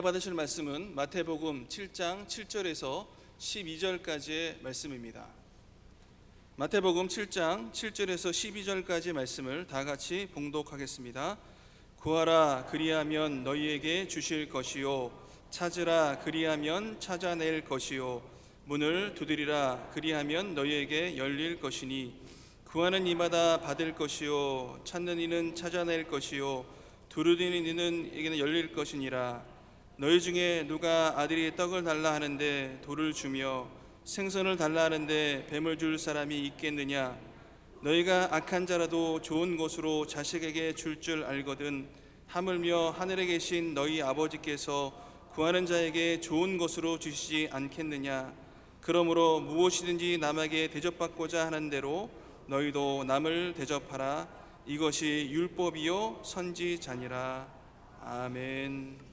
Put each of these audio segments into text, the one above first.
받으실 말씀은 마태복음 7장 7절에서 12절까지의 말씀입니다. 마태복음 7장 7절에서 12절까지의 말씀을 다 같이 봉독하겠습니다. 구하라 그리하면 너희에게 주실 것이요, 찾으라 그리하면 찾아낼 것이요, 문을 두드리라 그리하면 너희에게 열릴 것이니 구하는 이마다 받을 것이요, 찾는 이는 찾아낼 것이요, 두드리는 이는 에게는 열릴 것이니라. 너희 중에 누가 아들이 떡을 달라 하는데 돌을 주며 생선을 달라 하는데 뱀을 줄 사람이 있겠느냐? 너희가 악한 자라도 좋은 것으로 자식에게 줄 알거든 하물며 하늘에 계신 너희 아버지께서 구하는 자에게 좋은 것으로 주시지 않겠느냐? 그러므로 무엇이든지 남에게 대접받고자 하는 대로 너희도 남을 대접하라. 이것이 율법이요 선지자니라. 아멘.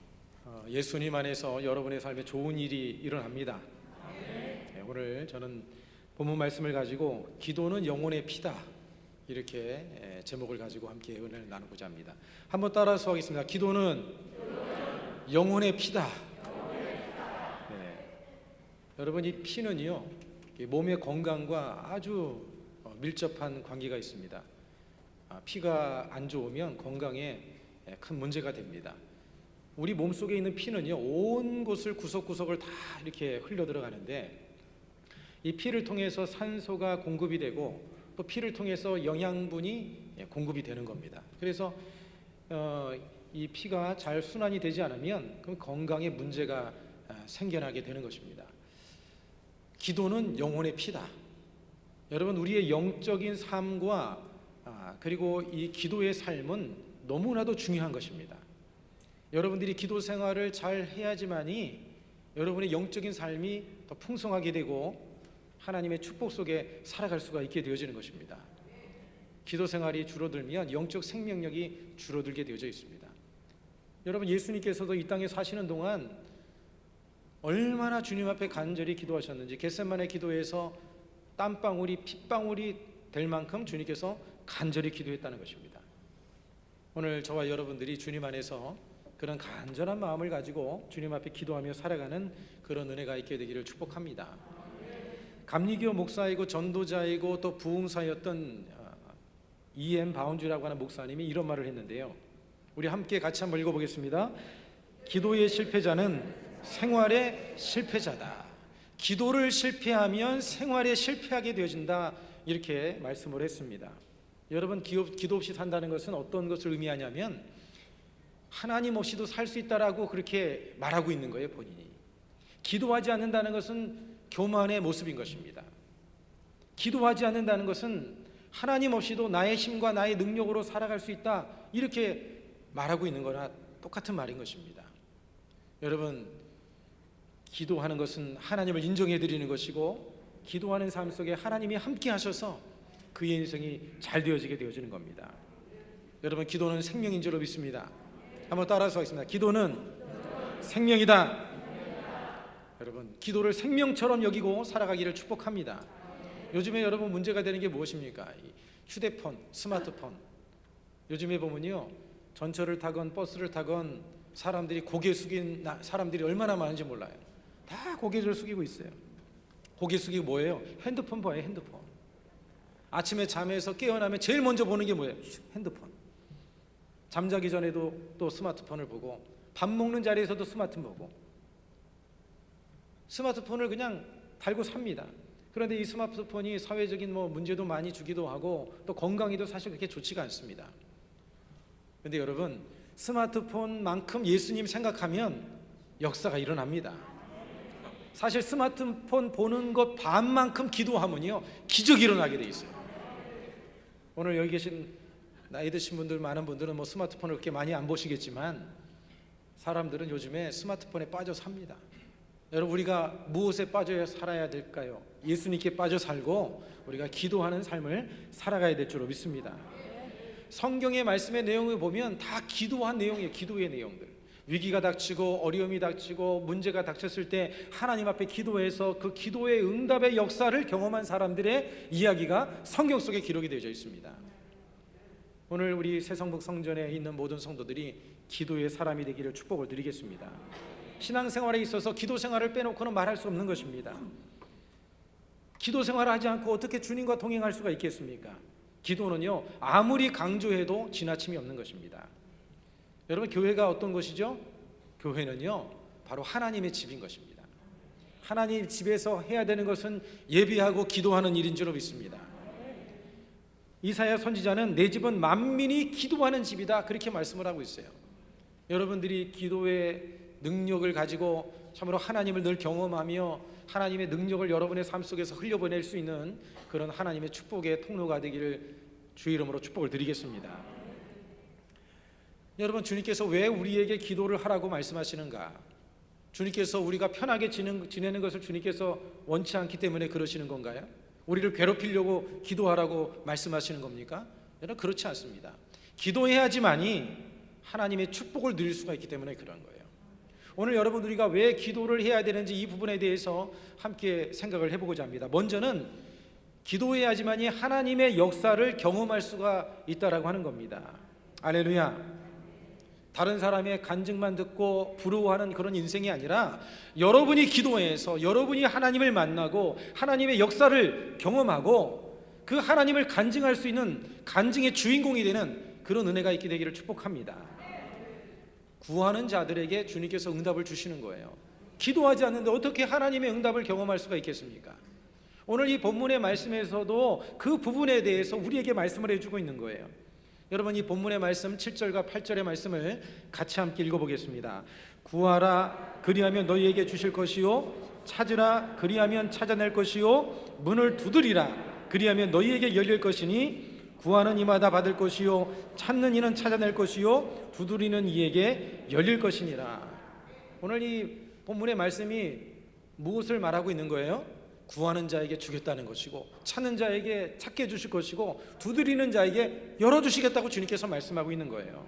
예수님 안에서 여러분의 삶에 좋은 일이 일어납니다. 오늘 저는 본문 말씀을 가지고 기도는 영혼의 피다, 이렇게 제목을 가지고 함께 은혜를 나누고자 합니다. 한번 따라서 하겠습니다. 기도는 영혼의 피다. 여러분, 이 피는요 몸의 건강과 아주 밀접한 관계가 있습니다. 피가 안 좋으면 건강에 큰 문제가 됩니다. 우리 몸속에 있는 피는요 온 곳을 구석구석을 다 이렇게 흘러 들어가는데, 이 피를 통해서 산소가 공급이 되고 또 피를 통해서 영양분이 공급이 되는 겁니다. 그래서 이 피가 잘 순환이 되지 않으면 그럼 건강에 문제가 생겨나게 되는 것입니다. 기도는 영혼의 피다. 여러분, 우리의 영적인 삶과 그리고 이 기도의 삶은 너무나도 중요한 것입니다. 여러분들이 기도 생활을 잘 해야지만이 여러분의 영적인 삶이 더 풍성하게 되고 하나님의 축복 속에 살아갈 수가 있게 되어지는 것입니다. 기도 생활이 줄어들면 영적 생명력이 줄어들게 되어져 있습니다. 여러분, 예수님께서도 이 땅에 사시는 동안 얼마나 주님 앞에 간절히 기도하셨는지, 겟세마네 기도에서 땀방울이 핏방울이 될 만큼 주님께서 간절히 기도했다는 것입니다. 오늘 저와 여러분들이 주님 안에서 그런 간절한 마음을 가지고 주님 앞에 기도하며 살아가는 그런 은혜가 있게 되기를 축복합니다. 감리교 목사이고 전도자이고 또 부흥사였던 E.M. 바운주라고 하는 목사님이 이런 말을 했는데요, 우리 함께 같이 한번 읽어보겠습니다. 기도의 실패자는 생활의 실패자다. 기도를 실패하면 생활에 실패하게 되어진다, 이렇게 말씀을 했습니다. 여러분, 기도 없이 산다는 것은 어떤 것을 의미하냐면 하나님 없이도 살 수 있다라고 그렇게 말하고 있는 거예요, 본인이. 기도하지 않는다는 것은 교만의 모습인 것입니다. 기도하지 않는다는 것은 하나님 없이도 나의 힘과 나의 능력으로 살아갈 수 있다, 이렇게 말하고 있는 거나 똑같은 말인 것입니다. 여러분, 기도하는 것은 하나님을 인정해 드리는 것이고, 기도하는 삶 속에 하나님이 함께 하셔서 그의 인생이 잘 되어지게 되어지는 겁니다. 여러분, 기도는 생명인 줄로 믿습니다. 한번 따라서 하겠습니다. 기도는 생명이다. 여러분, 기도를 생명처럼 여기고 살아가기를 축복합니다. 요즘에 여러분 문제가 되는 게 무엇입니까? 휴대폰, 스마트폰. 요즘에 보면요, 전철을 타건 버스를 타건 사람들이 고개 숙인 사람들이 얼마나 많은지 몰라요. 다 고개를 숙이고 있어요. 고개 숙이고 뭐예요? 핸드폰 봐요, 핸드폰. 아침에 잠에서 깨어나면 제일 먼저 보는 게 뭐예요? 핸드폰. 잠자기 전에도 또 스마트폰을 보고, 밥 먹는 자리에서도 스마트폰 보고, 스마트폰을 그냥 달고 삽니다. 그런데 이 스마트폰이 사회적인 문제도 많이 주기도 하고 또 건강에도 사실 그렇게 좋지가 않습니다. 그런데 여러분, 스마트폰만큼 예수님 생각하면 역사가 일어납니다. 사실 스마트폰 보는 것 반만큼 기도하면요 기적이 일어나게 돼 있어요. 오늘 여기 계신 나이 드신 분들, 많은 분들은 스마트폰을 그렇게 많이 안 보시겠지만 사람들은 요즘에 스마트폰에 빠져 삽니다. 여러분, 우리가 무엇에 빠져 살아야 될까요? 예수님께 빠져 살고 우리가 기도하는 삶을 살아가야 될 줄로 믿습니다. 성경의 말씀의 내용을 보면 다 기도한 내용이에요. 기도의 내용들. 위기가 닥치고 어려움이 닥치고 문제가 닥쳤을 때 하나님 앞에 기도해서 그 기도의 응답의 역사를 경험한 사람들의 이야기가 성경 속에 기록이 되어져 있습니다. 오늘 우리 새성북 성전에 있는 모든 성도들이 기도의 사람이 되기를 축복을 드리겠습니다. 신앙생활에 있어서 기도 생활을 빼놓고는 말할 수 없는 것입니다. 기도 생활을 하지 않고 어떻게 주님과 동행할 수가 있겠습니까? 기도는요, 아무리 강조해도 지나침이 없는 것입니다. 여러분, 교회가 어떤 것이죠? 교회는요, 바로 하나님의 집인 것입니다. 하나님 집에서 해야 되는 것은 예배하고 기도하는 일인 줄 믿습니다. 이사야 선지자는 내 집은 만민이 기도하는 집이다, 그렇게 말씀을 하고 있어요. 여러분들이 기도의 능력을 가지고 참으로 하나님을 늘 경험하며 하나님의 능력을 여러분의 삶 속에서 흘려보낼 수 있는 그런 하나님의 축복의 통로가 되기를 주의 이름으로 축복을 드리겠습니다. 여러분, 주님께서 왜 우리에게 기도를 하라고 말씀하시는가? 주님께서 우리가 편하게 지내는 것을 주님께서 원치 않기 때문에 그러시는 건가요? 우리를 괴롭히려고 기도하라고 말씀하시는 겁니까? 여러분, 그렇지 않습니다. 기도해야지만이 하나님의 축복을 누릴 수가 있기 때문에 그런 거예요. 오늘 여러분, 우리가 왜 기도를 해야 되는지 이 부분에 대해서 함께 생각을 해보고자 합니다. 먼저는 기도해야지만이 하나님의 역사를 경험할 수가 있다라고 하는 겁니다. 할렐루야. 다른 사람의 간증만 듣고 부러워하는 그런 인생이 아니라 여러분이 기도해서 여러분이 하나님을 만나고 하나님의 역사를 경험하고 그 하나님을 간증할 수 있는 간증의 주인공이 되는 그런 은혜가 있게 되기를 축복합니다. 구하는 자들에게 주님께서 응답을 주시는 거예요. 기도하지 않는데 어떻게 하나님의 응답을 경험할 수가 있겠습니까? 오늘 이 본문의 말씀에서도 그 부분에 대해서 우리에게 말씀을 해주고 있는 거예요. 여러분, 이 본문의 말씀 7절과 8절의 말씀을 같이 함께 읽어보겠습니다. 구하라 그리하면 너희에게 주실 것이요, 찾으라 그리하면 찾아낼 것이요, 문을 두드리라 그리하면 너희에게 열릴 것이니 구하는 이마다 받을 것이요, 찾는 이는 찾아낼 것이요, 두드리는 이에게 열릴 것이니라. 오늘 이 본문의 말씀이 무엇을 말하고 있는 거예요? 구하는 자에게 주겠다는 것이고, 찾는 자에게 찾게 해주실 것이고, 두드리는 자에게 열어주시겠다고 주님께서 말씀하고 있는 거예요.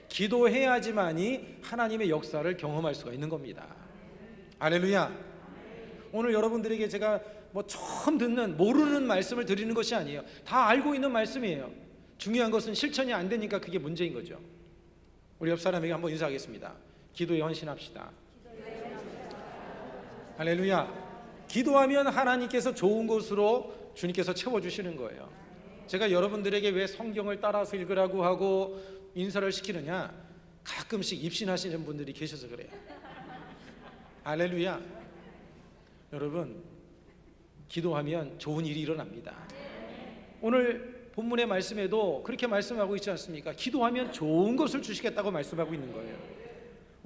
기도해야지만이 하나님의 역사를 경험할 수가 있는 겁니다. 할렐루야. 오늘 여러분들에게 제가 처음 듣는 모르는 말씀을 드리는 것이 아니에요. 다 알고 있는 말씀이에요. 중요한 것은 실천이 안 되니까 그게 문제인 거죠. 우리 옆 사람에게 한번 인사하겠습니다. 기도에 헌신합시다. 할렐루야. 기도하면 하나님께서 좋은 것으로 주님께서 채워주시는 거예요. 제가 여러분들에게 왜 성경을 따라서 읽으라고 하고 인사를 시키느냐, 가끔씩 입신하시는 분들이 계셔서 그래요. 할렐루야. 여러분, 기도하면 좋은 일이 일어납니다. 오늘 본문의 말씀에도 그렇게 말씀하고 있지 않습니까? 기도하면 좋은 것을 주시겠다고 말씀하고 있는 거예요.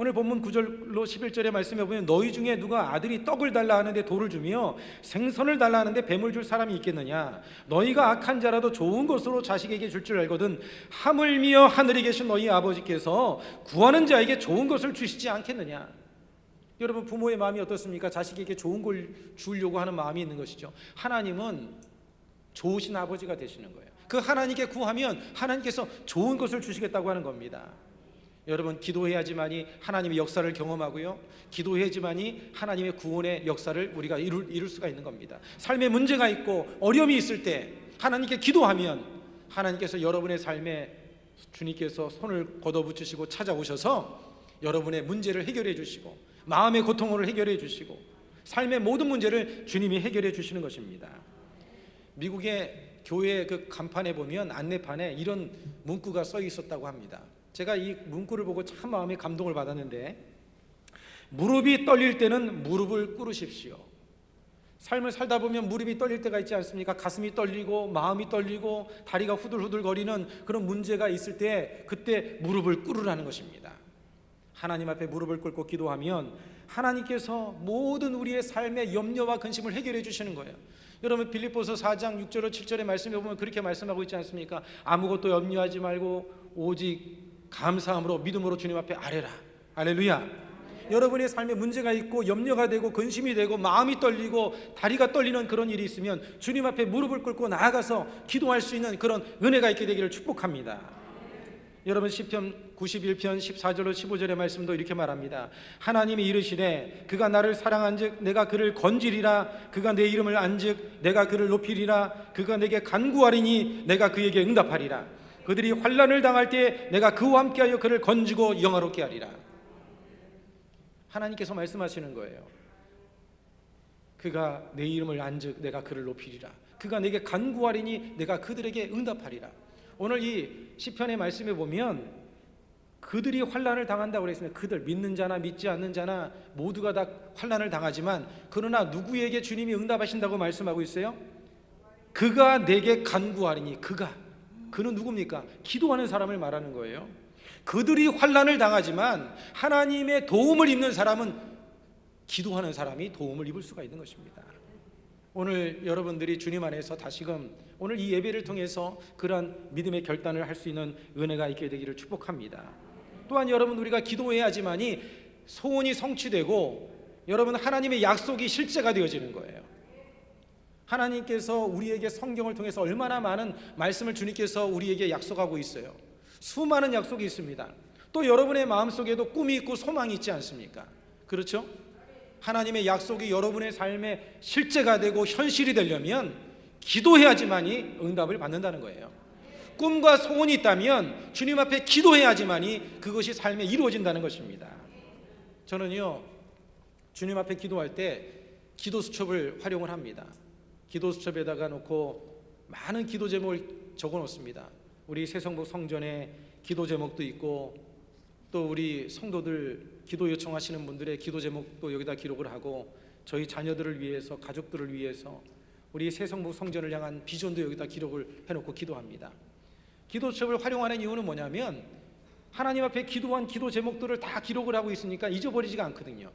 오늘 본문 9절로 11절의 말씀에 보면 너희 중에 누가 아들이 떡을 달라 하는데 돌을 주며 생선을 달라 하는데 뱀을 줄 사람이 있겠느냐? 너희가 악한 자라도 좋은 것으로 자식에게 줄 줄 알거든 하물며 하늘에 계신 너희 아버지께서 구하는 자에게 좋은 것을 주시지 않겠느냐? 여러분, 부모의 마음이 어떻습니까? 자식에게 좋은 걸 주려고 하는 마음이 있는 것이죠. 하나님은 좋으신 아버지가 되시는 거예요. 그 하나님께 구하면 하나님께서 좋은 것을 주시겠다고 하는 겁니다. 여러분, 기도해야지만이 하나님의 역사를 경험하고요, 기도해야지만이 하나님의 구원의 역사를 우리가 이룰 수가 있는 겁니다. 삶에 문제가 있고 어려움이 있을 때 하나님께 기도하면 하나님께서 여러분의 삶에 주님께서 손을 걷어붙이시고 찾아오셔서 여러분의 문제를 해결해 주시고 마음의 고통을 해결해 주시고 삶의 모든 문제를 주님이 해결해 주시는 것입니다. 미국의 교회 그 간판에 보면 안내판에 이런 문구가 써 있었다고 합니다. 제가 이 문구를 보고 참 마음에 감동을 받았는데, 무릎이 떨릴 때는 무릎을 꿇으십시오. 삶을 살다 보면 무릎이 떨릴 때가 있지 않습니까? 가슴이 떨리고 마음이 떨리고 다리가 후들후들 거리는 그런 문제가 있을 때 그때 무릎을 꿇으라는 것입니다. 하나님 앞에 무릎을 꿇고 기도하면 하나님께서 모든 우리의 삶의 염려와 근심을 해결해 주시는 거예요. 여러분, 빌립보서 4장 6절로 7절의 말씀에 보면 그렇게 말씀하고 있지 않습니까? 아무것도 염려하지 말고 오직 감사함으로 믿음으로 주님 앞에 아뢰라. 할렐루야. 여러분의 삶에 문제가 있고 염려가 되고 근심이 되고 마음이 떨리고 다리가 떨리는 그런 일이 있으면 주님 앞에 무릎을 꿇고 나아가서 기도할 수 있는 그런 은혜가 있게 되기를 축복합니다. 여러분, 시편 91편 14절로 15절의 말씀도 이렇게 말합니다. 하나님이 이르시되 그가 나를 사랑한즉 내가 그를 건지리라. 그가 내 이름을 안즉 내가 그를 높이리라. 그가 내게 간구하리니 내가 그에게 응답하리라. 그들이 환난을 당할 때 내가 그와 함께하여 그를 건지고 영화롭게 하리라. 하나님께서 말씀하시는 거예요. 그가 내 이름을 안즉 내가 그를 높이리라. 그가 내게 간구하리니 내가 그들에게 응답하리라. 오늘 이 시편의 말씀에 보면 그들이 환난을 당한다고 그랬습니다. 그들, 믿는 자나 믿지 않는 자나 모두가 다 환난을 당하지만 그러나 누구에게 주님이 응답하신다고 말씀하고 있어요? 그가 내게 간구하리니. 그는 누굽니까? 기도하는 사람을 말하는 거예요. 그들이 환난을 당하지만 하나님의 도움을 입는 사람은, 기도하는 사람이 도움을 입을 수가 있는 것입니다. 오늘 여러분들이 주님 안에서 다시금 오늘 이 예배를 통해서 그러한 믿음의 결단을 할 수 있는 은혜가 있게 되기를 축복합니다. 또한 여러분, 우리가 기도해야지만이 소원이 성취되고 여러분 하나님의 약속이 실제가 되어지는 거예요. 하나님께서 우리에게 성경을 통해서 얼마나 많은 말씀을 주님께서 우리에게 약속하고 있어요. 수많은 약속이 있습니다. 또 여러분의 마음속에도 꿈이 있고 소망이 있지 않습니까? 그렇죠? 하나님의 약속이 여러분의 삶에 실제가 되고 현실이 되려면 기도해야지만이 응답을 받는다는 거예요. 꿈과 소원이 있다면 주님 앞에 기도해야지만이 그것이 삶에 이루어진다는 것입니다. 저는요, 주님 앞에 기도할 때 기도 수첩을 활용을 합니다. 기도 수첩에다가 놓고 많은 기도 제목을 적어 놓습니다. 우리 새성복 성전에 기도 제목도 있고, 또 우리 성도들 기도 요청하시는 분들의 기도 제목도 여기다 기록을 하고, 저희 자녀들을 위해서, 가족들을 위해서, 우리 새성복 성전을 향한 비전도 여기다 기록을 해놓고 기도합니다. 기도 수첩을 활용하는 이유는 뭐냐면 하나님 앞에 기도한 기도 제목들을 다 기록을 하고 있으니까 잊어버리지가 않거든요.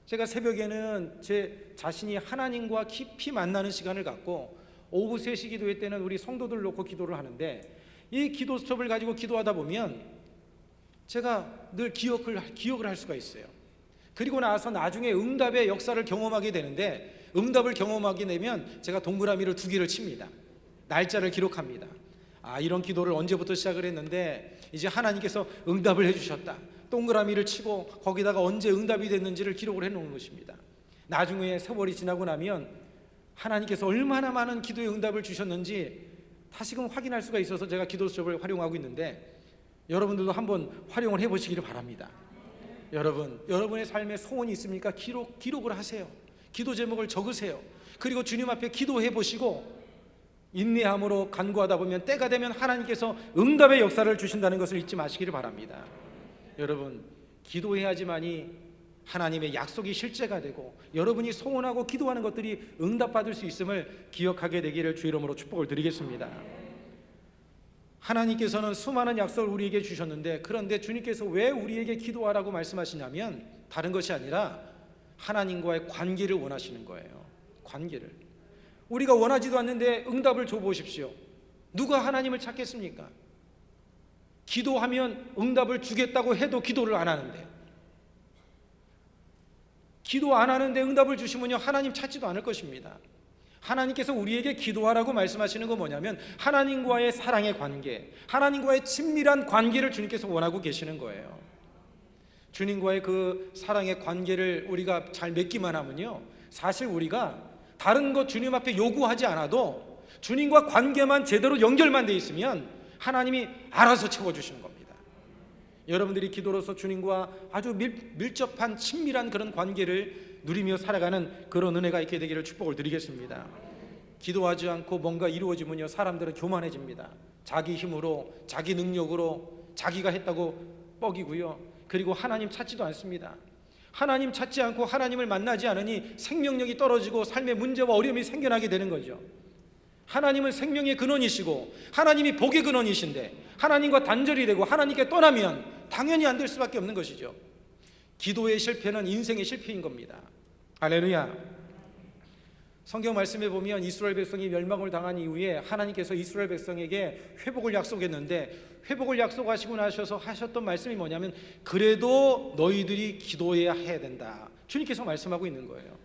제가 새벽에는 제 자신이 하나님과 깊이 만나는 시간을 갖고, 오후 3시 기도회 때는 우리 성도들 놓고 기도를 하는데, 이 기도 수첩을 가지고 기도하다 보면 제가 늘 기억을 할 수가 있어요. 그리고 나서 나중에 응답의 역사를 경험하게 되는데, 응답을 경험하게 되면 제가 동그라미를 2개를 칩니다. 날짜를 기록합니다. 이런 기도를 언제부터 시작을 했는데 이제 하나님께서 응답을 해주셨다. 동그라미를 치고 거기다가 언제 응답이 됐는지를 기록을 해놓는 것입니다. 나중에 세월이 지나고 나면 하나님께서 얼마나 많은 기도의 응답을 주셨는지 다시금 확인할 수가 있어서 제가 기도 수첩을 활용하고 있는데, 여러분들도 한번 활용을 해보시기를 바랍니다. 여러분의 삶에 소원이 있습니까? 기록을 하세요. 기도 제목을 적으세요. 그리고 주님 앞에 기도해 보시고 인내함으로 간구하다 보면 때가 되면 하나님께서 응답의 역사를 주신다는 것을 잊지 마시기를 바랍니다. 여러분, 기도해야지만이 하나님의 약속이 실제가 되고 여러분이 소원하고 기도하는 것들이 응답받을 수 있음을 기억하게 되기를 주 이름으로 축복을 드리겠습니다. 하나님께서는 수많은 약속을 우리에게 주셨는데, 그런데 주님께서 왜 우리에게 기도하라고 말씀하시냐면 다른 것이 아니라 하나님과의 관계를 원하시는 거예요. 관계를. 우리가 원하지도 않는데 응답을 줘보십시오. 누가 하나님을 찾겠습니까? 기도하면 응답을 주겠다고 해도 기도를 안 하는데, 기도 안 하는데 응답을 주시면요, 하나님 찾지도 않을 것입니다. 하나님께서 우리에게 기도하라고 말씀하시는 건 뭐냐면 하나님과의 사랑의 관계, 하나님과의 친밀한 관계를 주님께서 원하고 계시는 거예요. 주님과의 그 사랑의 관계를 우리가 잘 맺기만 하면요, 사실 우리가 다른 것 주님 앞에 요구하지 않아도 주님과 관계만 제대로 연결만 돼 있으면 하나님이 알아서 채워주시는 겁니다. 여러분들이 기도로서 주님과 아주 밀접한 친밀한 그런 관계를 누리며 살아가는 그런 은혜가 있게 되기를 축복을 드리겠습니다. 기도하지 않고 뭔가 이루어지면요, 사람들은 교만해집니다. 자기 힘으로, 자기 능력으로 자기가 했다고 뻑이고요. 그리고 하나님 찾지도 않습니다. 하나님 찾지 않고 하나님을 만나지 않으니 생명력이 떨어지고 삶의 문제와 어려움이 생겨나게 되는 거죠. 하나님은 생명의 근원이시고 하나님이 복의 근원이신데 하나님과 단절이 되고 하나님께 떠나면 당연히 안 될 수밖에 없는 것이죠. 기도의 실패는 인생의 실패인 겁니다. 할렐루야. 성경 말씀에 보면 이스라엘 백성이 멸망을 당한 이후에 하나님께서 이스라엘 백성에게 회복을 약속했는데, 회복을 약속하시고 나셔서 하셨던 말씀이 뭐냐면 그래도 너희들이 기도해야 해야 된다. 주님께서 말씀하고 있는 거예요.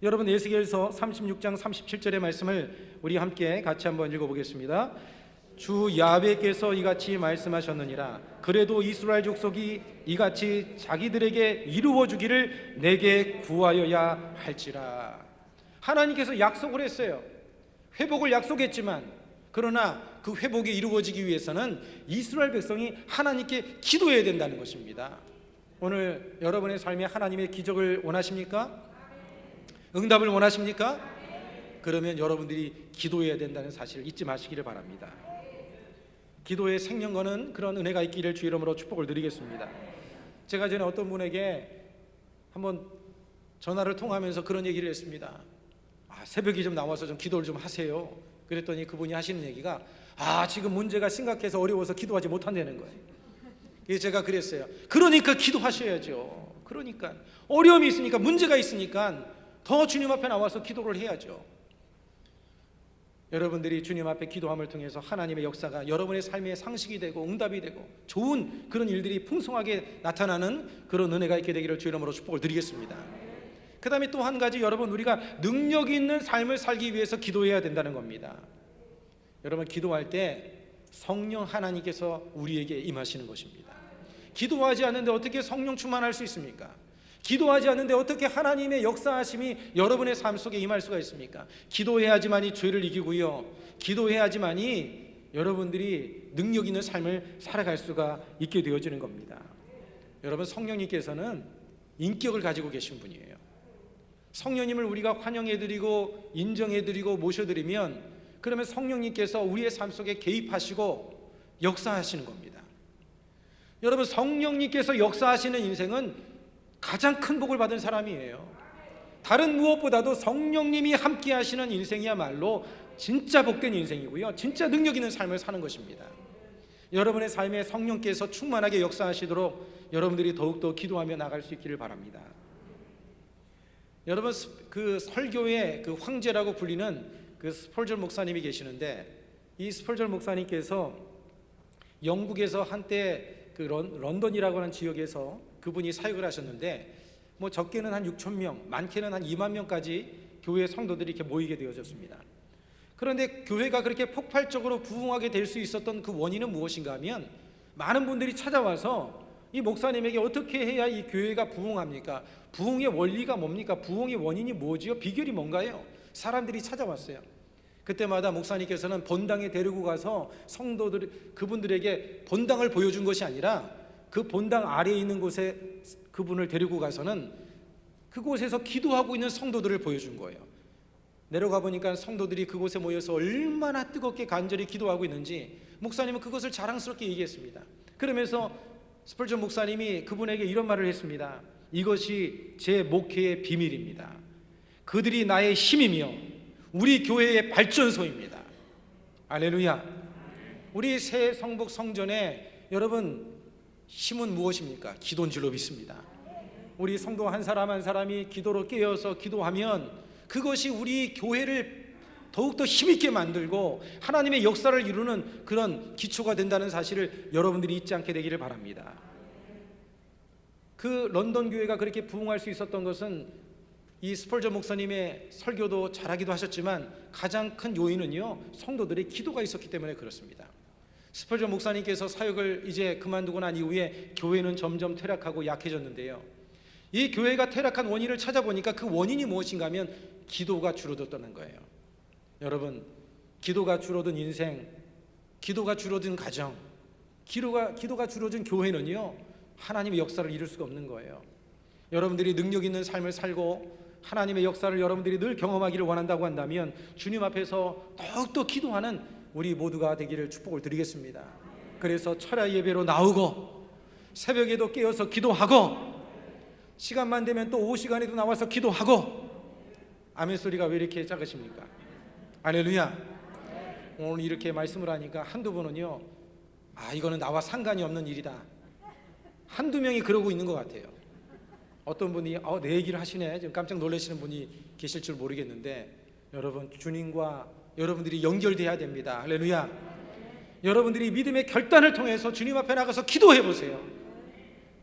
여러분, 에스겔서 36장 37절의 말씀을 우리 함께 같이 한번 읽어보겠습니다. 주 야훼께서 이같이 말씀하셨느니라. 그래도 이스라엘 족속이 이같이 자기들에게 이루어 주기를 내게 구하여야 할지라. 하나님께서 약속을 했어요. 회복을 약속했지만, 그러나 그 회복이 이루어지기 위해서는 이스라엘 백성이 하나님께 기도해야 된다는 것입니다. 오늘 여러분의 삶에 하나님의 기적을 원하십니까? 응답을 원하십니까? 그러면 여러분들이 기도해야 된다는 사실을 잊지 마시기를 바랍니다. 기도의 생명거는 그런 은혜가 있기를 주 이름으로 축복을 드리겠습니다. 제가 전에 어떤 분에게 한번 전화를 통하면서 그런 얘기를 했습니다. 새벽에 좀 나와서 좀 기도를 좀 하세요. 그랬더니 그분이 하시는 얘기가 지금 문제가 심각해서 어려워서 기도하지 못한다는 거예요. 그래서 제가 그랬어요. 그러니까 기도하셔야죠. 그러니까 어려움이 있으니까, 문제가 있으니까 더 주님 앞에 나와서 기도를 해야죠. 여러분들이 주님 앞에 기도함을 통해서 하나님의 역사가 여러분의 삶의 상식이 되고 응답이 되고 좋은 그런 일들이 풍성하게 나타나는 그런 은혜가 있게 되기를 주 이름으로 축복을 드리겠습니다. 그 다음에 또 한 가지, 여러분, 우리가 능력 있는 삶을 살기 위해서 기도해야 된다는 겁니다. 여러분, 기도할 때 성령 하나님께서 우리에게 임하시는 것입니다. 기도하지 않는데 어떻게 성령 충만할 수 있습니까? 기도하지 않는데 어떻게 하나님의 역사하심이 여러분의 삶 속에 임할 수가 있습니까? 기도해야지만이 죄를 이기고요, 기도해야지만이 여러분들이 능력 있는 삶을 살아갈 수가 있게 되어지는 겁니다. 여러분, 성령님께서는 인격을 가지고 계신 분이에요. 성령님을 우리가 환영해드리고 인정해드리고 모셔드리면, 그러면 성령님께서 우리의 삶 속에 개입하시고 역사하시는 겁니다. 여러분, 성령님께서 역사하시는 인생은 가장 큰 복을 받은 사람이에요. 다른 무엇보다도 성령님이 함께 하시는 인생이야말로 진짜 복된 인생이고요, 진짜 능력 있는 삶을 사는 것입니다. 여러분의 삶에 성령께서 충만하게 역사하시도록 여러분들이 더욱더 기도하며 나갈 수 있기를 바랍니다. 여러분, 그 설교의 그 황제라고 불리는 그 스펄전 목사님이 계시는데, 이 스펄전 목사님께서 영국에서 한때 그 런던이라고 하는 지역에서 그분이 사역을 하셨는데, 뭐 적게는 한 6천 명, 많게는 한 2만 명까지 교회 성도들이 이렇게 모이게 되어졌습니다. 그런데 교회가 그렇게 폭발적으로 부흥하게 될 수 있었던 그 원인은 무엇인가 하면, 많은 분들이 찾아와서 이 목사님에게 어떻게 해야 이 교회가 부흥합니까? 부흥의 원리가 뭡니까? 부흥의 원인이 뭐지요? 비결이 뭔가요? 사람들이 찾아왔어요. 그때마다 목사님께서는 본당에 데리고 가서 그분들에게 본당을 보여준 것이 아니라 그 본당 아래에 있는 곳에 그분을 데리고 가서는 그곳에서 기도하고 있는 성도들을 보여준 거예요. 내려가 보니까 성도들이 그곳에 모여서 얼마나 뜨겁게 간절히 기도하고 있는지 목사님은 그것을 자랑스럽게 얘기했습니다. 그러면서 스펄전 목사님이 그분에게 이런 말을 했습니다. 이것이 제 목회의 비밀입니다. 그들이 나의 힘이며 우리 교회의 발전소입니다. 할렐루야. 우리 새 성북 성전에 여러분 힘은 무엇입니까? 기도인 줄로 믿습니다. 우리 성도 한 사람 한 사람이 기도로 깨어서 기도하면 그것이 우리 교회를 더욱더 힘있게 만들고 하나님의 역사를 이루는 그런 기초가 된다는 사실을 여러분들이 잊지 않게 되기를 바랍니다. 그 런던 교회가 그렇게 부흥할 수 있었던 것은 이 스펄전 목사님의 설교도 잘하기도 하셨지만 가장 큰 요인은요, 성도들의 기도가 있었기 때문에 그렇습니다. 스펄전 목사님께서 사역을 이제 그만두고 난 이후에 교회는 점점 퇴락하고 약해졌는데요, 이 교회가 퇴락한 원인을 찾아보니까 그 원인이 무엇인가 하면 기도가 줄어들었다는 거예요. 여러분, 기도가 줄어든 인생, 기도가 줄어든 가정, 기도가 줄어든 교회는요, 하나님의 역사를 이룰 수가 없는 거예요. 여러분들이 능력 있는 삶을 살고 하나님의 역사를 여러분들이 늘 경험하기를 원한다고 한다면 주님 앞에서 더욱더 기도하는 우리 모두가 되기를 축복을 드리겠습니다. 그래서 철야 예배로 나오고 새벽에도 깨어서 기도하고 시간만 되면 또 오후 시간에도 나와서 기도하고. 아멘 소리가 왜 이렇게 작으십니까? 할렐루야. 오늘 이렇게 말씀을 하니까 한두 분은요, 이거는 나와 상관이 없는 일이다, 한두 명이 그러고 있는 것 같아요. 어떤 분이 내 얘기를 하시네, 지금 깜짝 놀라시는 분이 계실 줄 모르겠는데, 여러분, 주님과 여러분들이 연결돼야 됩니다. 할렐루야. 여러분들이 믿음의 결단을 통해서 주님 앞에 나가서 기도해 보세요.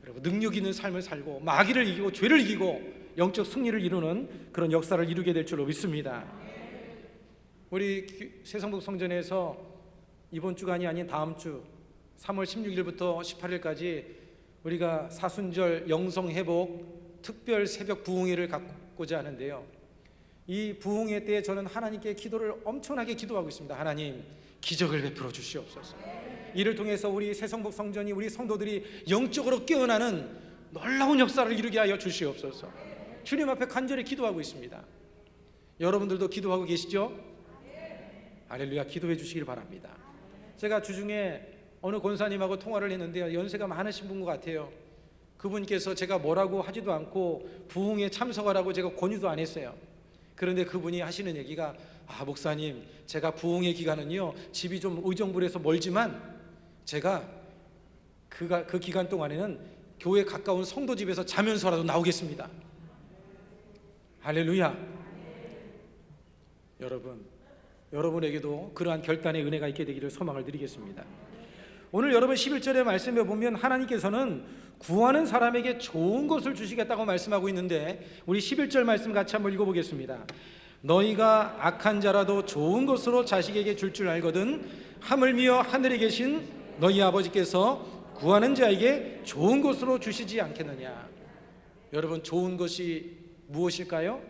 여러분, 능력 있는 삶을 살고 마귀를 이기고 죄를 이기고 영적 승리를 이루는 그런 역사를 이루게 될 줄로 믿습니다. 우리 새성북 성전에서 이번 주간이 아닌 다음 주 3월 16일부터 18일까지 우리가 사순절 영성회복 특별 새벽 부흥회를 갖고자 하는데요, 이 부흥회 때 저는 하나님께 기도를 엄청나게 기도하고 있습니다. 하나님, 기적을 베풀어 주시옵소서. 이를 통해서 우리 새성북 성전이, 우리 성도들이 영적으로 깨어나는 놀라운 역사를 이루게 하여 주시옵소서. 주님 앞에 간절히 기도하고 있습니다. 여러분들도 기도하고 계시죠? 할렐루야. 기도해 주시길 바랍니다. 제가 주중에 어느 권사님하고 통화를 했는데요, 연세가 많으신 분 것 같아요. 그분께서 제가 뭐라고 하지도 않고 부흥에 참석하라고 제가 권유도 안 했어요. 그런데 그분이 하시는 얘기가, 목사님, 제가 부흥의 기간은요, 집이 좀 의정부에서 멀지만 제가 그 기간 동안에는 교회 가까운 성도 집에서 자면서라도 나오겠습니다. 할렐루야. 여러분에게도 그러한 결단의 은혜가 있게 되기를 소망을 드리겠습니다. 오늘 여러분 11절의 말씀에 보면 하나님께서는 구하는 사람에게 좋은 것을 주시겠다고 말씀하고 있는데, 우리 11절 말씀 같이 한번 읽어보겠습니다. 너희가 악한 자라도 좋은 것으로 자식에게 줄 줄 알거든 하물며 하늘에 계신 너희 아버지께서 구하는 자에게 좋은 것으로 주시지 않겠느냐. 여러분, 좋은 것이 무엇일까요?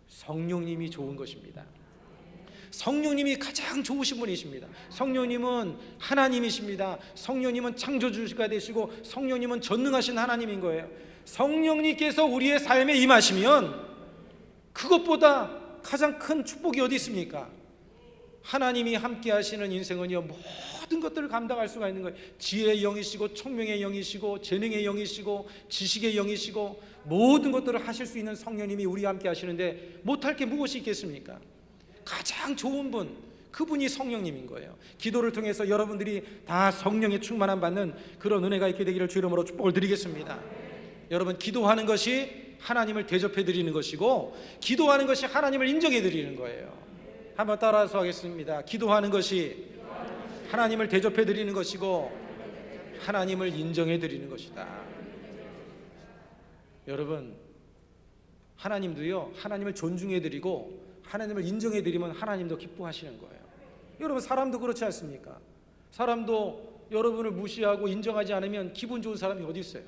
성령님이 좋은 것입니다. 성령님이 가장 좋으신 분이십니다. 성령님은 하나님이십니다. 성령님은 창조주가 되시고 성령님은 전능하신 하나님인 거예요. 성령님께서 우리의 삶에 임하시면 그것보다 가장 큰 축복이 어디 있습니까? 하나님이 함께 하시는 인생은요, 모든 것들을 감당할 수가 있는 거예요. 지혜의 영이시고 총명의 영이시고 재능의 영이시고 지식의 영이시고 모든 것들을 하실 수 있는 성령님이 우리와 함께 하시는데 못할 게 무엇이 있겠습니까? 가장 좋은 분, 그분이 성령님인 거예요. 기도를 통해서 여러분들이 다 성령의 충만함 받는 그런 은혜가 있게 되기를 주 이름으로 축복을 드리겠습니다. 여러분, 기도하는 것이 하나님을 대접해 드리는 것이고, 기도하는 것이 하나님을 인정해 드리는 거예요. 한번 따라서 하겠습니다. 기도하는 것이 하나님을 대접해 드리는 것이고 하나님을 인정해 드리는 것이다. 여러분, 하나님도요, 하나님을 존중해 드리고 하나님을 인정해 드리면 하나님도 기뻐하시는 거예요. 여러분, 사람도 그렇지 않습니까? 사람도 여러분을 무시하고 인정하지 않으면 기분 좋은 사람이 어디 있어요?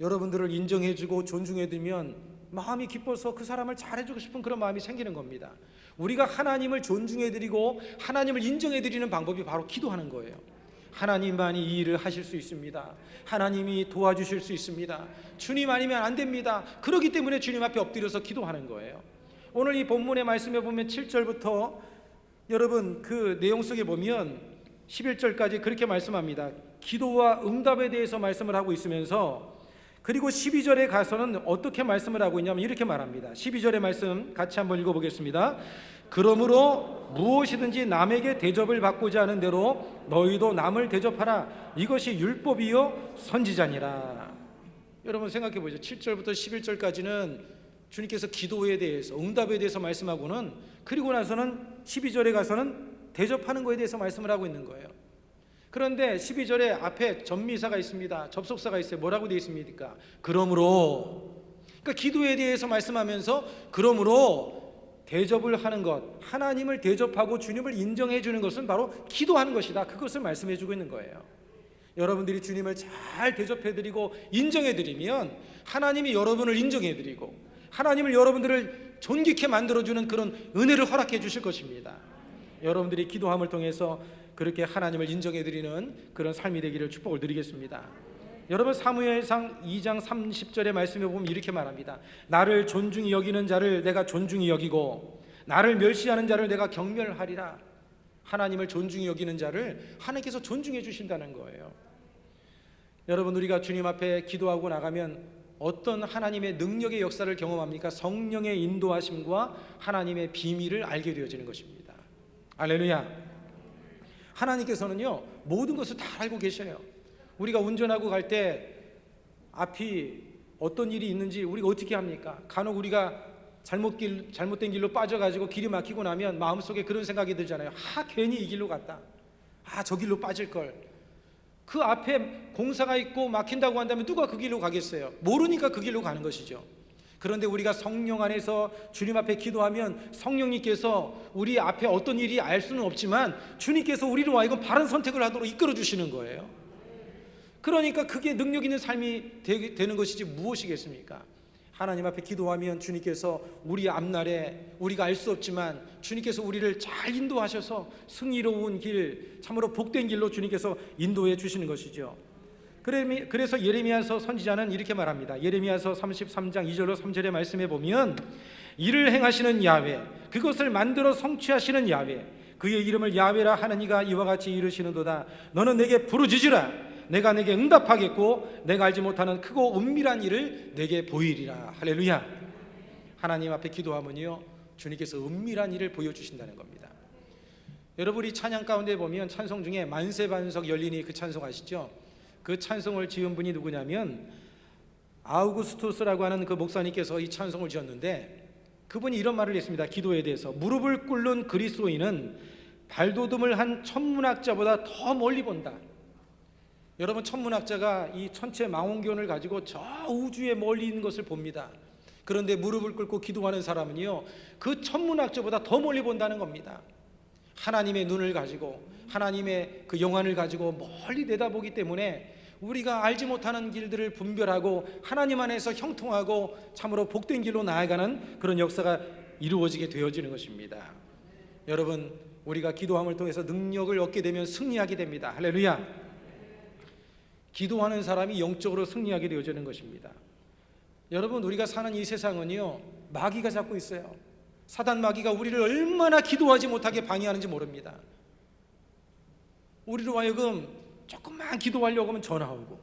여러분들을 인정해 주고 존중해 드리면 마음이 기뻐서 그 사람을 잘해주고 싶은 그런 마음이 생기는 겁니다. 우리가 하나님을 존중해 드리고 하나님을 인정해 드리는 방법이 바로 기도하는 거예요. 하나님만이 이 일을 하실 수 있습니다. 하나님이 도와주실 수 있습니다. 주님 아니면 안 됩니다. 그렇기 때문에 주님 앞에 엎드려서 기도하는 거예요. 오늘 이 본문의 말씀에 보면 7절부터 여러분 그 내용 속에 보면 11절까지 그렇게 말씀합니다. 기도와 응답에 대해서 말씀을 하고 있으면서, 그리고 12절에 가서는 어떻게 말씀을 하고 있냐면 이렇게 말합니다. 12절의 말씀 같이 한번 읽어보겠습니다. 그러므로 무엇이든지 남에게 대접을 받고자 하는 대로 너희도 남을 대접하라. 이것이 율법이요 선지자니라. 여러분 생각해 보죠. 7절부터 11절까지는 주님께서 기도에 대해서, 응답에 대해서 말씀하고는, 그리고 나서는 12절에 가서는 대접하는 것에 대해서 말씀을 하고 있는 거예요. 그런데 12절에 앞에 전미사가 있습니다. 접속사가 있어요. 뭐라고 되어 있습니까? 그러므로. 그러니까 기도에 대해서 말씀하면서 그러므로 대접을 하는 것, 하나님을 대접하고 주님을 인정해 주는 것은 바로 기도하는 것이다. 그것을 말씀해 주고 있는 거예요. 여러분들이 주님을 잘 대접해 드리고 인정해 드리면 하나님이 여러분을 인정해 드리고 하나님을 여러분들을 존귀케 만들어주는 그런 은혜를 허락해 주실 것입니다. 여러분들이 기도함을 통해서 그렇게 하나님을 인정해 드리는 그런 삶이 되기를 축복을 드리겠습니다. 여러분, 사무엘상 2장 30절의 말씀에 보면 이렇게 말합니다. 나를 존중히 여기는 자를 내가 존중히 여기고 나를 멸시하는 자를 내가 경멸하리라. 하나님을 존중히 여기는 자를 하나님께서 존중해 주신다는 거예요. 여러분, 우리가 주님 앞에 기도하고 나가면 어떤 하나님의 능력의 역사를 경험합니까? 성령의 인도하심과 하나님의 비밀을 알게 되어지는 것입니다. 할렐루야. 하나님께서는요, 모든 것을 다 알고 계셔요. 우리가 운전하고 갈 때 앞이 어떤 일이 있는지 우리가 어떻게 합니까? 간혹 우리가 잘못된 길로 빠져가지고 길이 막히고 나면 마음속에 그런 생각이 들잖아요. 괜히 이 길로 갔다. 저 길로 빠질 걸. 그 앞에 공사가 있고 막힌다고 한다면 누가 그 길로 가겠어요? 모르니까 그 길로 가는 것이죠. 그런데 우리가 성령 안에서 주님 앞에 기도하면 성령님께서 우리 앞에 어떤 일이 알 수는 없지만 주님께서 우리로 하여금 바른 선택을 하도록 이끌어 주시는 거예요. 그러니까 그게 능력 있는 삶이 되는 것이지 무엇이겠습니까? 하나님 앞에 기도하면 주님께서 우리 앞날에 우리가 알 수 없지만 주님께서 우리를 잘 인도하셔서 승리로운 길, 참으로 복된 길로 주님께서 인도해 주시는 것이죠. 그래서 예레미야서 선지자는 이렇게 말합니다. 예레미야서 33장 2절로 3절의 말씀에 보면 이를 행하시는 야훼, 그것을 만들어 성취하시는 야훼, 그의 이름을 야훼라 하느니가 이와 같이 이르시는도다. 너는 내게 부르짖으라. 내가 내게 응답하겠고 내가 알지 못하는 크고 은밀한 일을 내게 보이리라. 할렐루야. 하나님 앞에 기도하면요, 주님께서 은밀한 일을 보여주신다는 겁니다. 여러분, 이 찬양 가운데 보면 찬송 중에 만세반석 열리니 그 찬송 아시죠? 그 찬송을 지은 분이 누구냐면 아우구스투스라고 하는 그 목사님께서 이 찬송을 지었는데, 그분이 이런 말을 했습니다. 기도에 대해서. 무릎을 꿇는 그리스도인은 발돋움을 한 천문학자보다 더 멀리 본다. 여러분, 천문학자가 이 천체 망원경을 가지고 저 우주에 멀리 있는 것을 봅니다. 그런데 무릎을 꿇고 기도하는 사람은요, 그 천문학자보다 더 멀리 본다는 겁니다. 하나님의 눈을 가지고, 하나님의 그 영안을 가지고 멀리 내다보기 때문에 우리가 알지 못하는 길들을 분별하고 하나님 안에서 형통하고 참으로 복된 길로 나아가는 그런 역사가 이루어지게 되어지는 것입니다. 여러분, 우리가 기도함을 통해서 능력을 얻게 되면 승리하게 됩니다. 할렐루야. 기도하는 사람이 영적으로 승리하게 되어지는 것입니다. 여러분, 우리가 사는 이 세상은요, 마귀가 잡고 있어요. 사단 마귀가 우리를 얼마나 기도하지 못하게 방해하는지 모릅니다. 우리로 하여금 조금만 기도하려고 하면 전화 오고,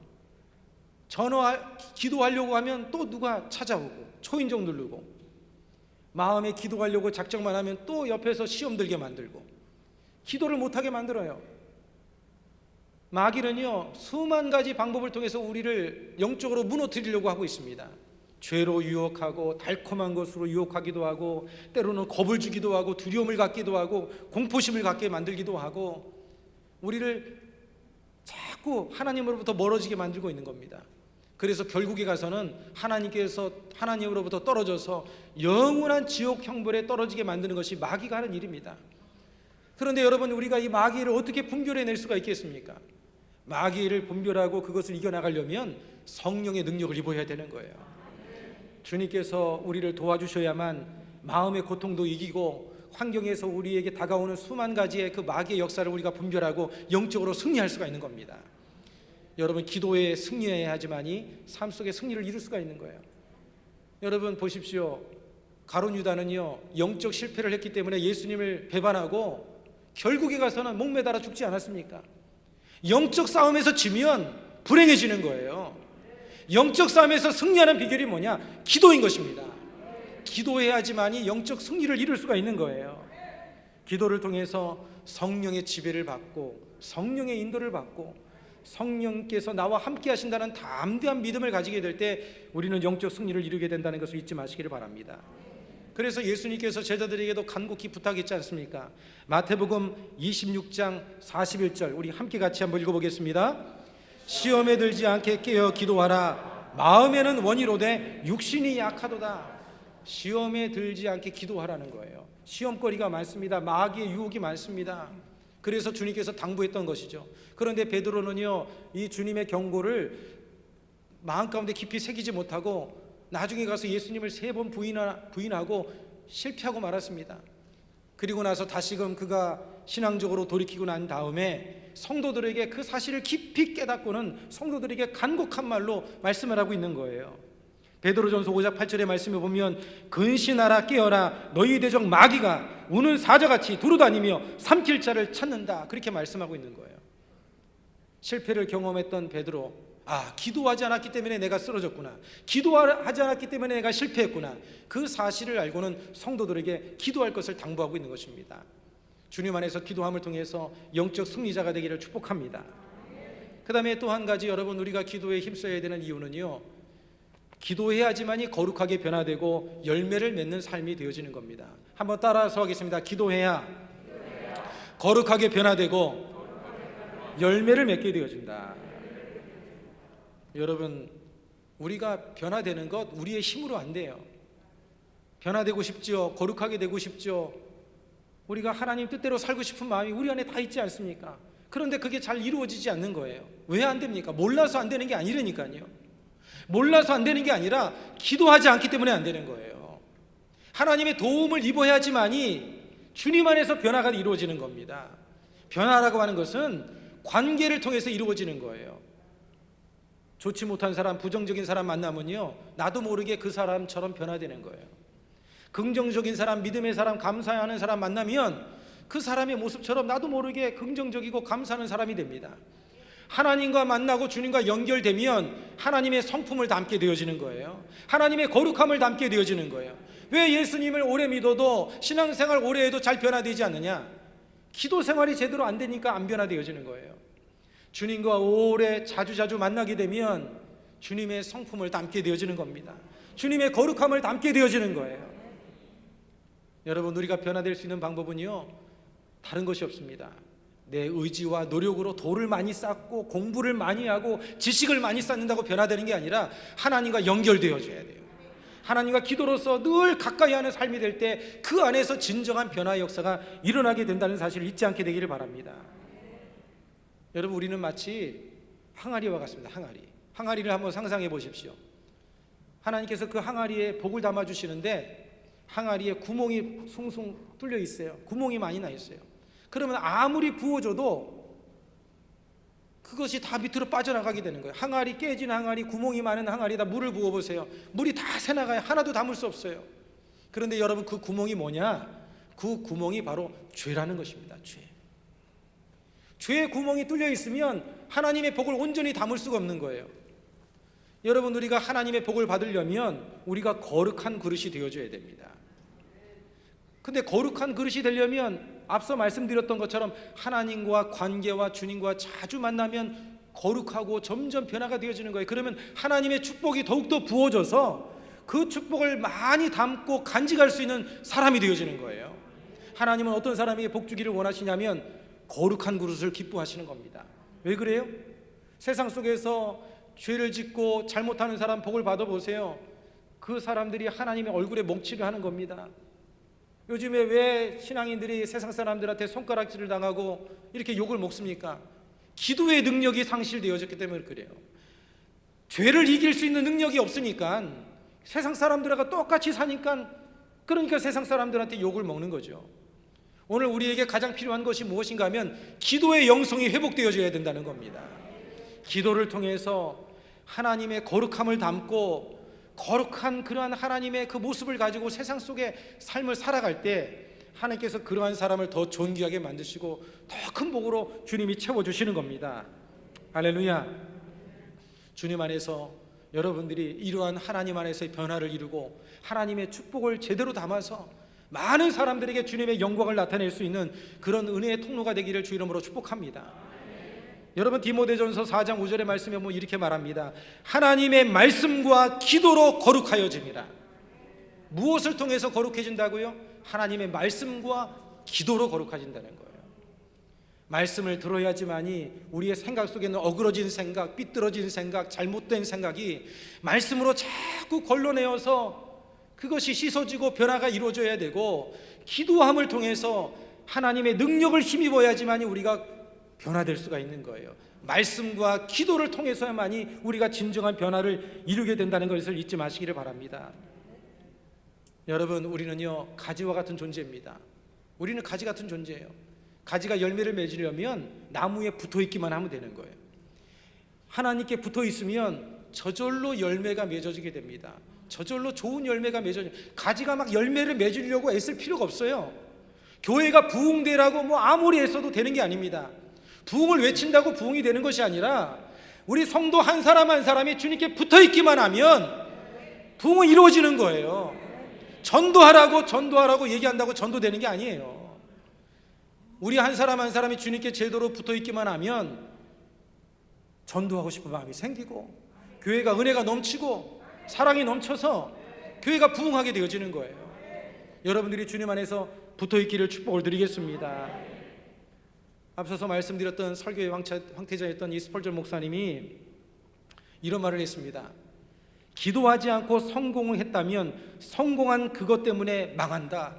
기도하려고 하면 또 누가 찾아오고 초인종 누르고, 마음에 기도하려고 작정만 하면 또 옆에서 시험 들게 만들고 기도를 못하게 만들어요. 마귀는요, 수만 가지 방법을 통해서 우리를 영적으로 무너뜨리려고 하고 있습니다. 죄로 유혹하고 달콤한 것으로 유혹하기도 하고, 때로는 겁을 주기도 하고 두려움을 갖기도 하고 공포심을 갖게 만들기도 하고, 우리를 자꾸 하나님으로부터 멀어지게 만들고 있는 겁니다. 그래서 결국에 가서는 하나님으로부터 떨어져서 영원한 지옥 형벌에 떨어지게 만드는 것이 마귀가 하는 일입니다. 그런데 여러분, 우리가 이 마귀를 어떻게 분별해낼 수가 있겠습니까? 마귀를 분별하고 그것을 이겨나가려면 성령의 능력을 입어야 되는 거예요. 주님께서 우리를 도와주셔야만 마음의 고통도 이기고 환경에서 우리에게 다가오는 수만 가지의 그 마귀의 역사를 우리가 분별하고 영적으로 승리할 수가 있는 겁니다. 여러분, 기도에 승리해야 하지만이 삶 속에 승리를 이룰 수가 있는 거예요. 여러분 보십시오. 가룟 유다는요, 영적 실패를 했기 때문에 예수님을 배반하고 결국에 가서는 목매달아 죽지 않았습니까? 영적 싸움에서 지면 불행해지는 거예요. 영적 싸움에서 승리하는 비결이 뭐냐? 기도인 것입니다. 기도해야지만이 영적 승리를 이룰 수가 있는 거예요. 기도를 통해서 성령의 지배를 받고 성령의 인도를 받고 성령께서 나와 함께 하신다는 담대한 믿음을 가지게 될 때 우리는 영적 승리를 이루게 된다는 것을 잊지 마시기를 바랍니다. 그래서 예수님께서 제자들에게도 간곡히 부탁했지 않습니까? 마태복음 26장 41절 우리 함께 같이 한번 읽어보겠습니다. 시험에 들지 않게 깨어 기도하라. 마음에는 원이로되 육신이 약하도다. 시험에 들지 않게 기도하라는 거예요. 시험거리가 많습니다. 마귀의 유혹이 많습니다. 그래서 주님께서 당부했던 것이죠. 그런데 베드로는요, 이 주님의 경고를 마음 가운데 깊이 새기지 못하고 나중에 가서 예수님을 3번 부인하고 실패하고 말았습니다. 그리고 나서 다시금 그가 신앙적으로 돌이키고 난 다음에 성도들에게 그 사실을 깊이 깨닫고는 성도들에게 간곡한 말로 말씀을 하고 있는 거예요. 베드로전서 5장 8절의 말씀에 보면 근신하라 깨어라 너희 대적 마귀가 우는 사자같이 두루다니며 삼킬 자를 찾는다, 그렇게 말씀하고 있는 거예요. 실패를 경험했던 베드로, 기도하지 않았기 때문에 내가 쓰러졌구나, 기도하지 않았기 때문에 내가 실패했구나, 그 사실을 알고는 성도들에게 기도할 것을 당부하고 있는 것입니다. 주님 안에서 기도함을 통해서 영적 승리자가 되기를 축복합니다. 그 다음에 또 한 가지, 여러분 우리가 기도에 힘써야 되는 이유는요, 기도해야지만이 거룩하게 변화되고 열매를 맺는 삶이 되어지는 겁니다. 한번 따라서 하겠습니다. 기도해야 거룩하게 변화되고 열매를 맺게 되어진다. 여러분, 우리가 변화되는 것 우리의 힘으로 안 돼요. 변화되고 싶죠. 거룩하게 되고 싶죠. 우리가 하나님 뜻대로 살고 싶은 마음이 우리 안에 다 있지 않습니까? 그런데 그게 잘 이루어지지 않는 거예요. 왜 안 됩니까? 몰라서 안 되는 게 아니라니까요. 몰라서 안 되는 게 아니라 기도하지 않기 때문에 안 되는 거예요. 하나님의 도움을 입어야지만이 주님 안에서 변화가 이루어지는 겁니다. 변화라고 하는 것은 관계를 통해서 이루어지는 거예요. 좋지 못한 사람, 부정적인 사람 만나면요, 나도 모르게 그 사람처럼 변화되는 거예요. 긍정적인 사람, 믿음의 사람, 감사하는 사람 만나면 그 사람의 모습처럼 나도 모르게 긍정적이고 감사하는 사람이 됩니다. 하나님과 만나고 주님과 연결되면 하나님의 성품을 담게 되어지는 거예요. 하나님의 거룩함을 담게 되어지는 거예요. 왜 예수님을 오래 믿어도 신앙생활 오래 해도 잘 변화되지 않느냐? 기도 생활이 제대로 안 되니까 안 변화되어지는 거예요. 주님과 오래 자주 만나게 되면 주님의 성품을 담게 되어지는 겁니다. 주님의 거룩함을 담게 되어지는 거예요. 여러분, 우리가 변화될 수 있는 방법은요, 다른 것이 없습니다. 내 의지와 노력으로 돌을 많이 쌓고 공부를 많이 하고 지식을 많이 쌓는다고 변화되는 게 아니라 하나님과 연결되어져야 돼요. 하나님과 기도로서 늘 가까이 하는 삶이 될 때 그 안에서 진정한 변화의 역사가 일어나게 된다는 사실을 잊지 않게 되기를 바랍니다. 여러분, 우리는 마치 항아리와 같습니다. 항아리를 한번 상상해 보십시오. 하나님께서 그 항아리에 복을 담아 주시는데 항아리에 구멍이 숭숭 뚫려 있어요. 구멍이 많이 나 있어요. 그러면 아무리 부어줘도 그것이 다 밑으로 빠져나가게 되는 거예요. 항아리, 깨진 항아리, 구멍이 많은 항아리에다 물을 부어보세요. 물이 다 새나가요. 하나도 담을 수 없어요. 그런데 여러분, 그 구멍이 뭐냐? 그 구멍이 바로 죄라는 것입니다. 죄의 구멍이 뚫려 있으면 하나님의 복을 온전히 담을 수가 없는 거예요. 여러분, 우리가 하나님의 복을 받으려면 우리가 거룩한 그릇이 되어줘야 됩니다. 근데 거룩한 그릇이 되려면 앞서 말씀드렸던 것처럼 하나님과 관계와 주님과 자주 만나면 거룩하고 점점 변화가 되어지는 거예요. 그러면 하나님의 축복이 더욱더 부어져서 그 축복을 많이 담고 간직할 수 있는 사람이 되어지는 거예요. 하나님은 어떤 사람에게 복 주기를 원하시냐면 거룩한 그릇을 기뻐하시는 겁니다. 왜 그래요? 세상 속에서 죄를 짓고 잘못하는 사람 복을 받아보세요. 그 사람들이 하나님의 얼굴에 먹칠을 하는 겁니다. 요즘에 왜 신앙인들이 세상 사람들한테 손가락질을 당하고 이렇게 욕을 먹습니까? 기도의 능력이 상실되어졌기 때문에 그래요. 죄를 이길 수 있는 능력이 없으니까 세상 사람들하고 똑같이 사니까, 그러니까 세상 사람들한테 욕을 먹는 거죠. 오늘 우리에게 가장 필요한 것이 무엇인가 하면 기도의 영성이 회복되어져야 된다는 겁니다. 기도를 통해서 하나님의 거룩함을 담고 거룩한 그러한 하나님의 그 모습을 가지고 세상 속에 삶을 살아갈 때 하나님께서 그러한 사람을 더 존귀하게 만드시고 더 큰 복으로 주님이 채워주시는 겁니다. 할렐루야. 주님 안에서 여러분들이 이러한 하나님 안에서의 변화를 이루고 하나님의 축복을 제대로 담아서 많은 사람들에게 주님의 영광을 나타낼 수 있는 그런 은혜의 통로가 되기를 주 이름으로 축복합니다. 여러분, 디모데전서 4장 5절의 말씀에 보면 이렇게 말합니다. 하나님의 말씀과 기도로 거룩하여집니다. 무엇을 통해서 거룩해진다고요? 하나님의 말씀과 기도로 거룩해진다는 거예요. 말씀을 들어야지만이 우리의 생각 속에는 어그러진 생각, 삐뚤어진 생각, 잘못된 생각이 말씀으로 자꾸 걸러내어서 그것이 씻어지고 변화가 이루어져야 되고, 기도함을 통해서 하나님의 능력을 힘입어야지만이 우리가 변화될 수가 있는 거예요. 말씀과 기도를 통해서야만이 우리가 진정한 변화를 이루게 된다는 것을 잊지 마시기를 바랍니다. 여러분, 우리는요, 가지와 같은 존재입니다. 우리는 가지 같은 존재예요. 가지가 열매를 맺으려면 나무에 붙어 있기만 하면 되는 거예요. 하나님께 붙어 있으면 저절로 열매가 맺어지게 됩니다. 저절로 좋은 열매가 맺어져요. 가지가 막 열매를 맺으려고 애쓸 필요가 없어요. 교회가 부흥되라고 아무리 애써도 되는 게 아닙니다. 부흥을 외친다고 부흥이 되는 것이 아니라 우리 성도 한 사람 한 사람이 주님께 붙어 있기만 하면 부흥은 이루어지는 거예요. 전도하라고 얘기한다고 전도되는 게 아니에요. 우리 한 사람 한 사람이 주님께 제대로 붙어 있기만 하면 전도하고 싶은 마음이 생기고 교회가 은혜가 넘치고 사랑이 넘쳐서 교회가 부흥하게 되어지는 거예요. 여러분들이 주님 안에서 붙어 있기를 축복을 드리겠습니다. 앞서서 말씀드렸던 설교의 황태자였던 이 스펄전 목사님이 이런 말을 했습니다. 기도하지 않고 성공했다면 성공한 그것 때문에 망한다.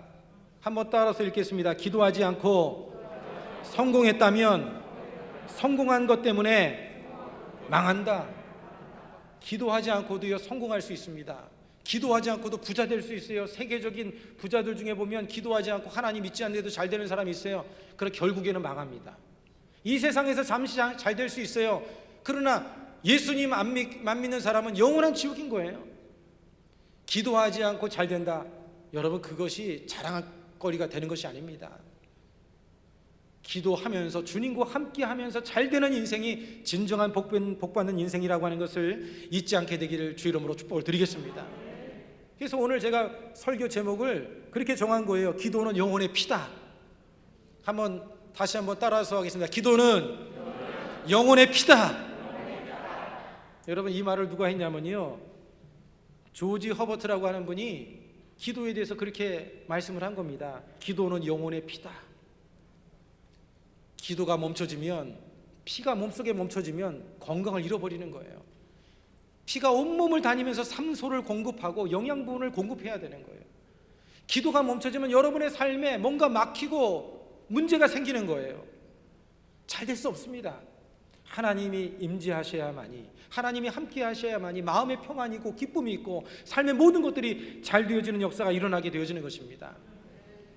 한번 따라서 읽겠습니다. 기도하지 않고 성공했다면 성공한 것 때문에 망한다. 기도하지 않고도요, 성공할 수 있습니다. 기도하지 않고도 부자 될 수 있어요. 세계적인 부자들 중에 보면 기도하지 않고 하나님 믿지 않는데도 잘 되는 사람이 있어요. 그러나 결국에는 망합니다. 이 세상에서 잠시 잘 될 수 있어요. 그러나 예수님 안 믿는 사람은 영원한 지옥인 거예요. 기도하지 않고 잘 된다, 여러분 그것이 자랑거리가 되는 것이 아닙니다. 기도하면서 주님과 함께하면서 잘 되는 인생이 진정한 복받는 인생이라고 하는 것을 잊지 않게 되기를 주 이름으로 축복을 드리겠습니다. 그래서 오늘 제가 설교 제목을 그렇게 정한 거예요. 기도는 영혼의 피다. 다시 한번 따라서 하겠습니다. 기도는 영혼의 피다. 여러분, 이 말을 누가 했냐면요, 조지 허버트라고 하는 분이 기도에 대해서 그렇게 말씀을 한 겁니다. 기도는 영혼의 피다. 기도가 멈춰지면, 피가 몸속에 멈춰지면 건강을 잃어버리는 거예요. 피가 온몸을 다니면서 산소를 공급하고 영양분을 공급해야 되는 거예요. 기도가 멈춰지면 여러분의 삶에 뭔가 막히고 문제가 생기는 거예요. 잘 될 수 없습니다. 하나님이 임재하셔야만이, 하나님이 함께 하셔야만이 마음의 평안이 있고 기쁨이 있고 삶의 모든 것들이 잘 되어지는 역사가 일어나게 되어지는 것입니다.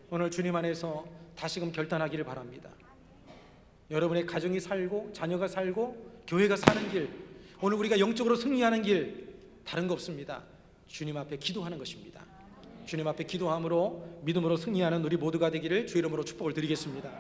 오늘 주님 안에서 다시금 결단하기를 바랍니다. 여러분의 가정이 살고 자녀가 살고 교회가 사는 길, 오늘 우리가 영적으로 승리하는 길, 다른 거 없습니다. 주님 앞에 기도하는 것입니다. 주님 앞에 기도함으로 믿음으로 승리하는 우리 모두가 되기를 주 이름으로 축복을 드리겠습니다.